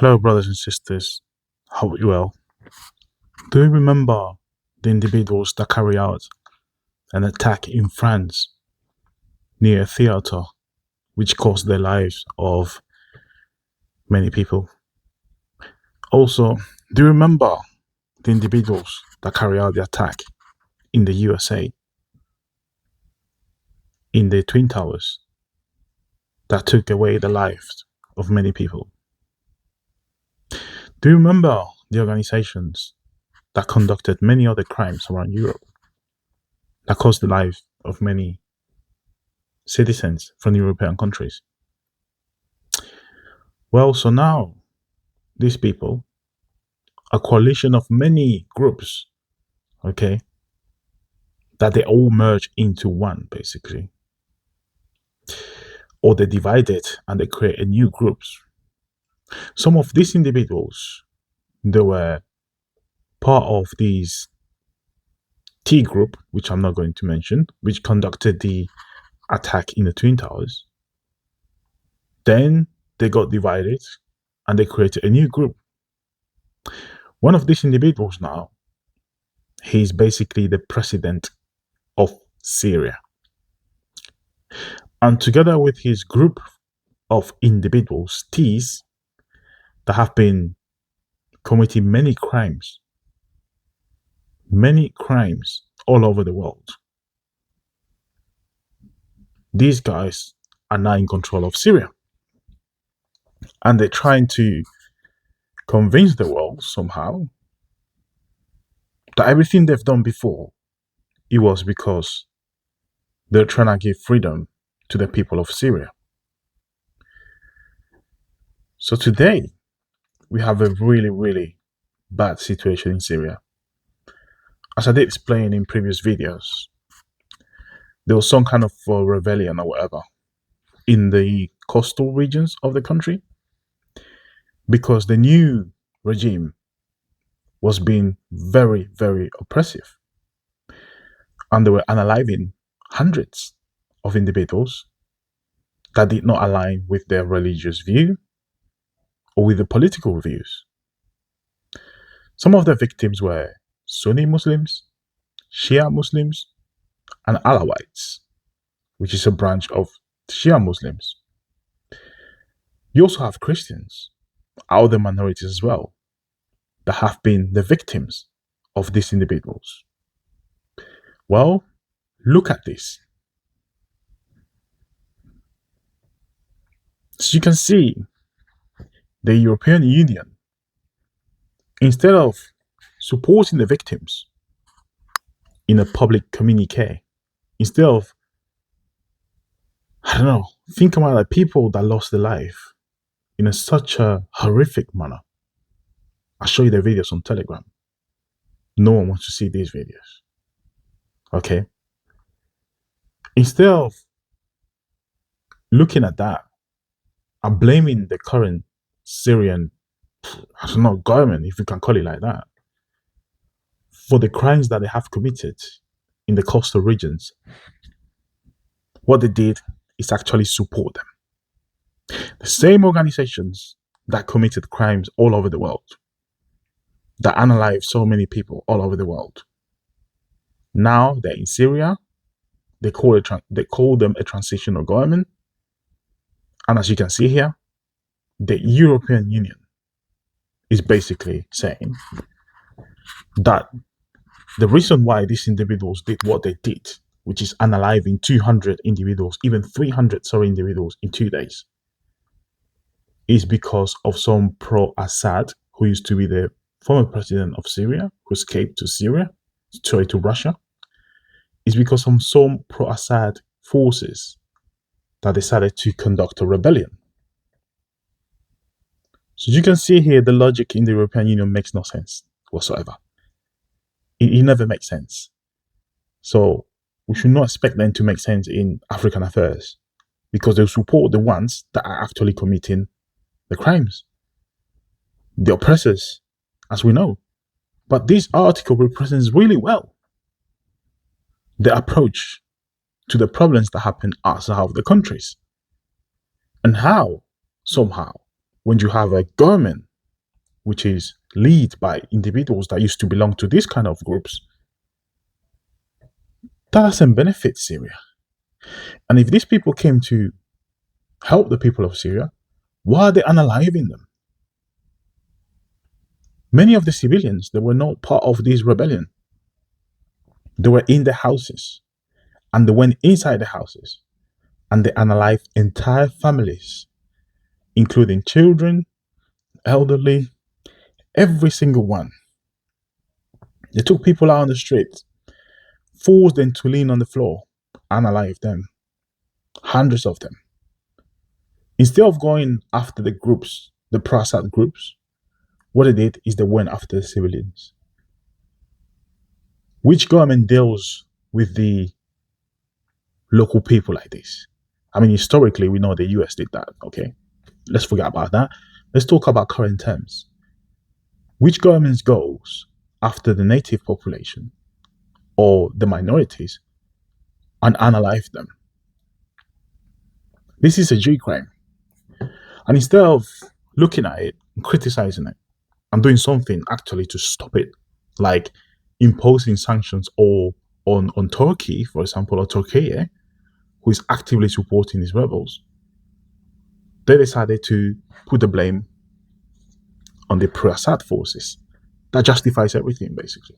Hello, brothers and sisters. Hope you well. Do you remember the individuals that carry out an attack in France near a theater, which cost the lives of many people? Also, do you remember the individuals that carry out the attack in the USA, in the Twin Towers, that took away the lives of many people? Do you remember the organizations that conducted many other crimes around Europe that cost the life of many citizens from European countries? Well, so now these people, a coalition of many groups, okay, that they all merge into one, basically, or they divide it and they create a new groups. Some of these individuals, they were part of these T group, which I'm not going to mention, which conducted the attack in the Twin Towers. Then they got divided and they created a new group. One of these individuals now, he's basically the president of Syria. And together with his group of individuals, T's, that have been committing many crimes all over the world. These guys are now in control of Syria. And they're trying to convince the world somehow that everything they've done before, it was because they're trying to give freedom to the people of Syria. So today, we have a really, really bad situation in Syria. As I did explain in previous videos, there was some kind of rebellion or whatever in the coastal regions of the country because the new regime was being very, very oppressive. And they were unaliving hundreds of individuals that did not align with their religious view or with the political views. Some of the victims were Sunni Muslims, Shia Muslims, and Alawites, which is a branch of Shia Muslims. You also have Christians, other minorities as well, that have been the victims of these individuals. Well, look at this. So you can see the European Union, instead of supporting the victims in a public communique, instead of, think about the people that lost their life in such a horrific manner. I'll show you the videos on Telegram. No one wants to see these videos. Okay? Instead of looking at that and blaming the current Syrian, government, if you can call it like that, for the crimes that they have committed in the coastal regions, what they did is actually support them. The same organizations that committed crimes all over the world, that unalived so many people all over the world, now they're in Syria. They call them a transitional government. And as you can see here, the European Union is basically saying that the reason why these individuals did what they did, which is unaliving 200 individuals, even 300 individuals in 2 days, is because of some pro-Assad, who used to be the former president of Syria, who escaped to Russia. Is because of some pro-Assad forces that decided to conduct a rebellion. So you can see here the logic in the European Union makes no sense whatsoever. It never makes sense. So we should not expect them to make sense in African affairs, because they support the ones that are actually committing the crimes, the oppressors, as we know. But this article represents really well the approach to the problems that happen outside of the countries, and how somehow when you have a government which is led by individuals that used to belong to these kind of groups, that doesn't benefit Syria. And if these people came to help the people of Syria, why are they unaliving them? Many of the civilians, they were not part of this rebellion. They were in the houses, and they went inside the houses, and they unalived entire families, including children, elderly, every single one. They took people out on the street, forced them to lean on the floor, unalived them, hundreds of them. Instead of going after the groups, the Pro-Assad groups, what they did is they went after the civilians. Which government deals with the local people like this? I mean, historically, we know the US did that, okay? Let's forget about that. Let's talk about current terms. Which government goes after the native population or the minorities and unalive them? This is a G crime. And instead of looking at it and criticizing it and doing something actually to stop it, like imposing sanctions or on Turkey, for example, or Turkey, who is actively supporting these rebels, they decided to put the blame on the pro-Assad forces. That justifies everything, basically.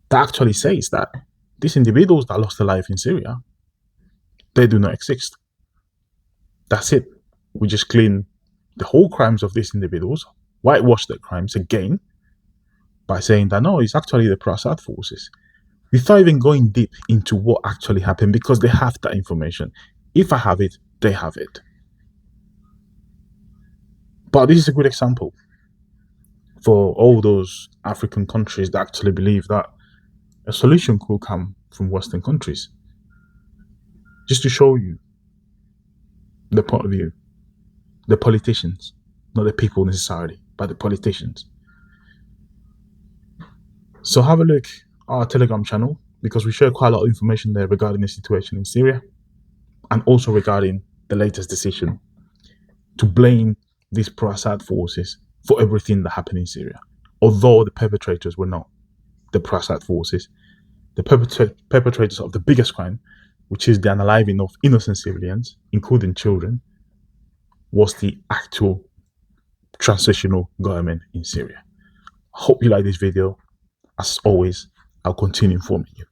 That actually says that these individuals that lost their life in Syria, they do not exist. That's it. We just clean the whole crimes of these individuals, whitewash their crimes again by saying that no, it's actually the pro-Assad forces, without even going deep into what actually happened, because they have that information. If I have it, they have it. But this is a good example for all those African countries that actually believe that a solution could come from Western countries. Just to show you the point of view, the politicians, not the people necessarily, but the politicians. So have a look at our Telegram channel, because we share quite a lot of information there regarding the situation in Syria, and also regarding the latest decision to blame these pro-Assad forces for everything that happened in Syria. Although the perpetrators were not the pro-Assad forces, the perpetrators of the biggest crime, which is the unaliving of innocent civilians, including children, was the actual transitional government in Syria. I hope you like this video. As always, I'll continue informing you.